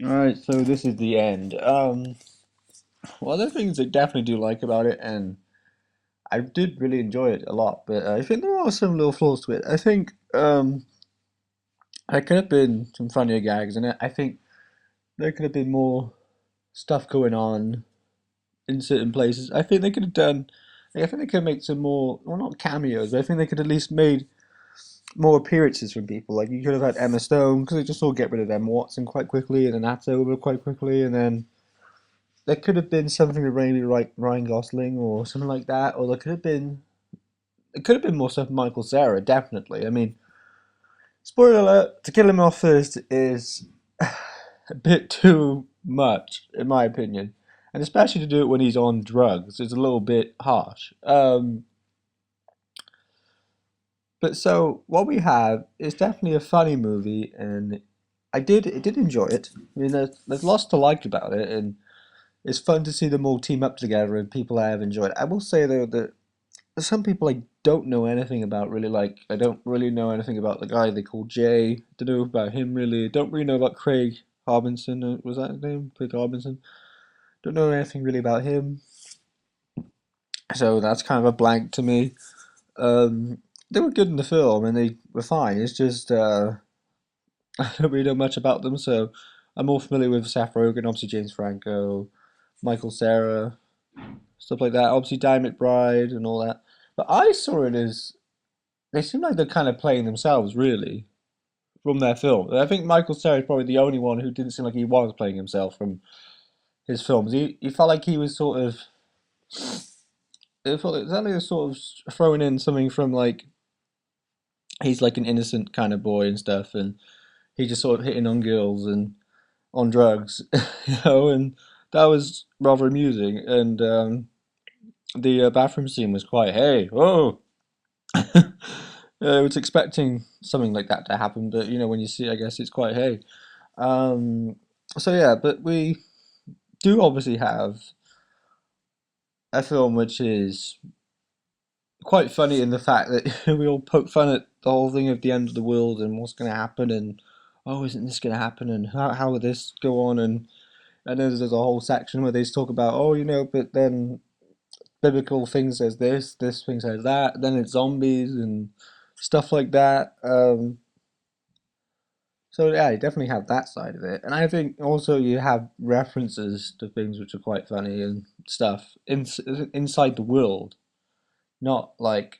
Alright, so this is the end. Well, there are things I definitely do like about it, and I did really enjoy it a lot, but I think there are some little flaws to it. I think there could have been some funnier gags in it. I think there could have been more stuff going on in certain places. I think they could have done, I think they could make some more, well, not cameos, but I think they could at least made more appearances from people. Like, you could have had Emma Stone, because they just all get rid of Emma Watson quite quickly, and then that's over quite quickly, and then there could have been something with maybe like Ryan Gosling or something like that, or there could have been more stuff with Michael Cera, definitely. I mean, spoiler alert, to kill him off first is a bit too much, in my opinion. And especially to do it when he's on drugs is a little bit harsh. But so what we have is definitely a funny movie, and I did enjoy it. I mean, there's lots to like about it, and it's fun to see them all team up together and people I have enjoyed. I will say though that some people I don't know anything about really. Like, I don't really know anything about the guy they call Jay. Don't know about him really. Don't really know about Craig Harbinson. Was that his name? Craig Harbinson. Don't know anything really about him. So that's kind of a blank to me. They were good in the film and they were fine. It's just I don't really know much about them. So I'm more familiar with Seth Rogen, obviously James Franco, Michael Cera, stuff like that. Obviously Di McBride and all that. But I saw it as they seem like they're kind of playing themselves, really, from their film. I think Michael Cera is probably the only one who didn't seem like he was playing himself from his films. He felt like he was sort of. It felt like he was sort of throwing in something from like he's like an innocent kind of boy and stuff, and he just sort of hitting on girls and on drugs, and that was rather amusing. And the bathroom scene was quite hey, whoa. I was expecting something like that to happen, but when you see it, I guess it's quite hey. Um, so yeah, but we do obviously have a film which is quite funny in the fact that we all poke fun at the whole thing of the end of the world and what's going to happen and oh, isn't this going to happen and how will this go on and then there's a whole section where they talk about oh, but then biblical thing says this thing says that, then it's zombies and stuff like that. So yeah, you definitely have that side of it, and I think also you have references to things which are quite funny and stuff inside the world, not like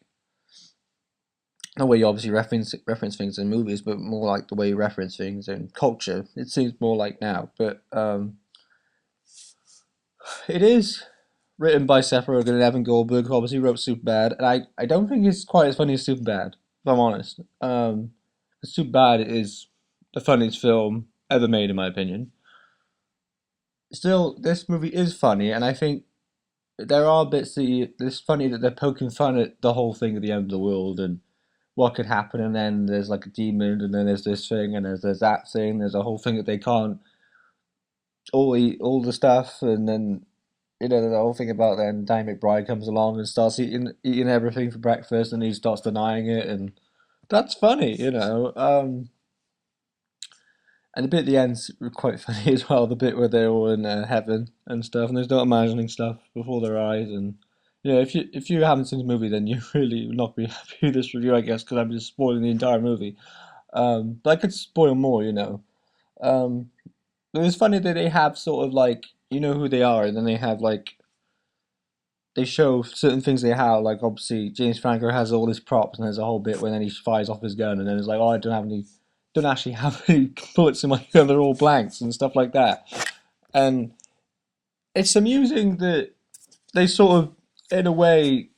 the way you obviously reference things in movies, but more like the way you reference things in culture. It seems more like now, but it is written by Seth Rogen and Evan Goldberg, who obviously wrote Superbad, and I don't think it's quite as funny as Superbad, if I'm honest. Superbad is the funniest film ever made, in my opinion. Still, this movie is funny, and I think there are bits that it's funny that they're poking fun at the whole thing at the end of the world and what could happen, and then there's like a demon, and then there's this thing, and there's that thing, there's a whole thing that they can't all eat all the stuff, and then there's a whole thing about then Danny McBride comes along and starts eating everything for breakfast, and he starts denying it, and that's funny. And the bit at the end's quite funny as well. The bit where they're all in heaven and stuff, and they're not imagining stuff before their eyes. And if you haven't seen the movie, then you really will not be happy with this review, I guess, because I'm just spoiling the entire movie. But I could spoil more. Um, it was funny that they have sort of like you know who they are, and then they have like they show certain things they have. Like obviously James Franco has all his props, and there's a whole bit when then he fires off his gun, and then it's like, oh, I don't actually have any bullets in my gun. They're all blanks and stuff like that. And it's amusing that they sort of, in a way,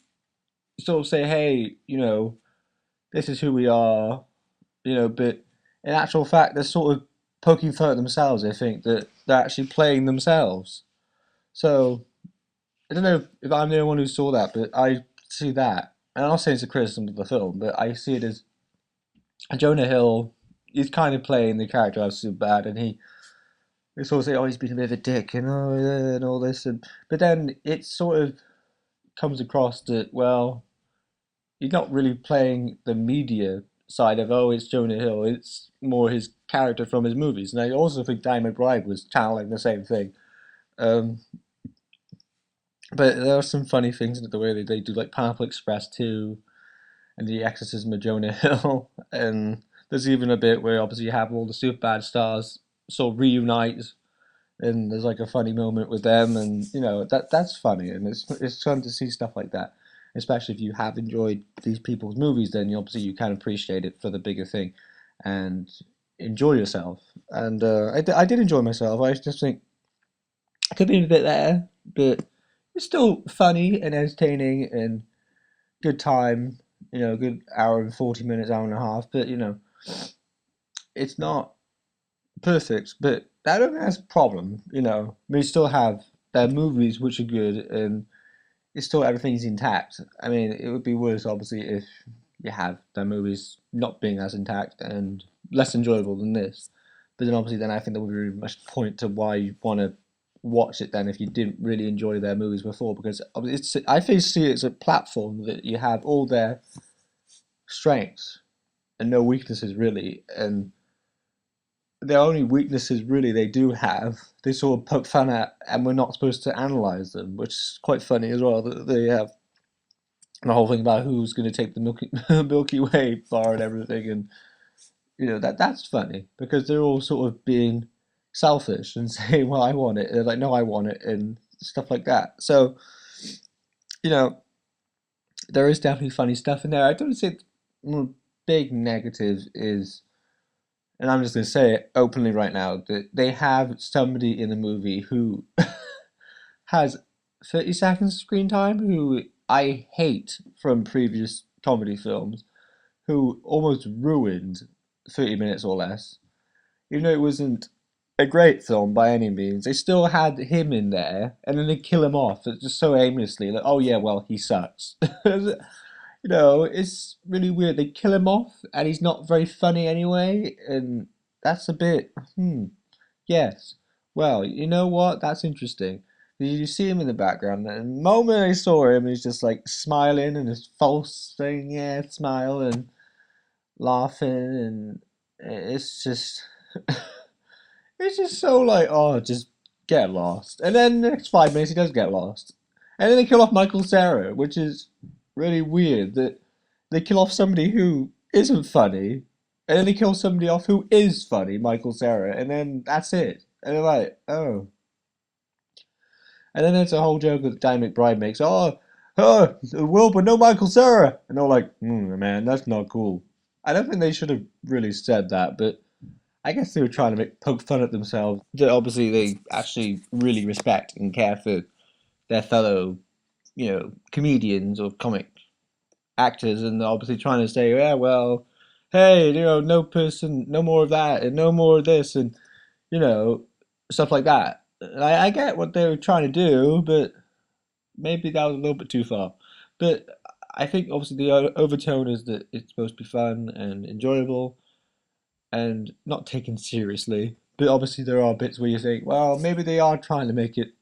sort of say, hey, this is who we are, but in actual fact, they're sort of poking fun at themselves. I think that they're actually playing themselves. So I don't know if I'm the only one who saw that, but I see that. And I'm not saying it's a criticism of the film, but I see it as Jonah Hill. He's kind of playing the character of Superbad, and they sort of say, "Oh, he's been a bit of a dick," and oh, yeah, and all this, and but then it sort of comes across that well, he's not really playing the media. side of, oh, it's Jonah Hill. It's more his character from his movies. And I also think Danny McBride was channeling the same thing. Um, but there are some funny things in the way they do, like Pineapple Express 2 and The Exorcism of Jonah Hill. And there's even a bit where obviously you have all the Superbad stars sort of reunite, and there's like a funny moment with them, and that's funny, and it's fun to see stuff like that. Especially if you have enjoyed these people's movies, then obviously you can appreciate it for the bigger thing, and enjoy yourself. And I did enjoy myself. I just think I could be a bit there, but it's still funny and entertaining and good time. A good hour and 40 minutes, hour and a half. But it's not perfect, but I don't think that's a problem. We still have their movies which are good, and it's still everything's intact. I mean, it would be worse obviously if you have their movies not being as intact and less enjoyable than this. But then obviously, then I think there would be really much point to why you want to watch it then if you didn't really enjoy their movies before, because I think see it as a platform that you have all their strengths and no weaknesses really, and the only weaknesses really they do have, they sort of poke fun at, and we're not supposed to analyze them, which is quite funny as well. That they have the whole thing about who's going to take the Milky Way bar and everything, and that's funny because they're all sort of being selfish and saying, "Well, I want it," and they're like, "No, I want it," and stuff like that. So you know, there is definitely funny stuff in there. I don't say one big negative is, and I'm just going to say it openly right now, that they have somebody in the movie who has 30 seconds of screen time who I hate from previous comedy films, who almost ruined 30 minutes or less. Even though it wasn't a great film by any means, they still had him in there, and then they kill him off just so aimlessly. Like, oh yeah, well, he sucks. It's really weird. They kill him off, and he's not very funny anyway, and that's a bit, yes. Well, you know what? That's interesting. You see him in the background, and the moment I saw him, he's just like smiling and his false thing, yeah, smile and laughing, and it's just, it's just so like, oh, just get lost. And then the next 5 minutes, he does get lost, and then they kill off Michael Cera, which is really weird that they kill off somebody who isn't funny, and then they kill somebody off who is funny, Michael Cera, and then that's it. And they're like, oh. And then there's a whole joke that Danny McBride makes. Oh, the world but no Michael Cera. And they're like, man, that's not cool. I don't think they should have really said that, but I guess they were trying to poke fun at themselves. That obviously they actually really respect and care for their fellow, comedians or comic actors, and they're obviously trying to say, yeah, well, hey, no person, no more of that, and no more of this, and you know, stuff like that. I get what they were trying to do, but maybe that was a little bit too far. But I think obviously the overtone is that it's supposed to be fun and enjoyable and not taken seriously. But obviously there are bits where you think, well, maybe they are trying to make it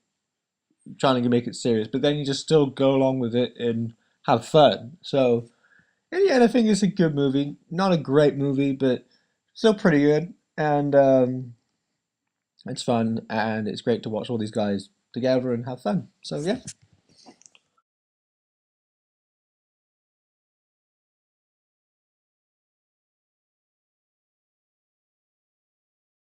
serious, but then you just still go along with it and have fun. So in the end, I think it's a good movie. Not a great movie, but still pretty good. And it's fun, and it's great to watch all these guys together and have fun. So yeah.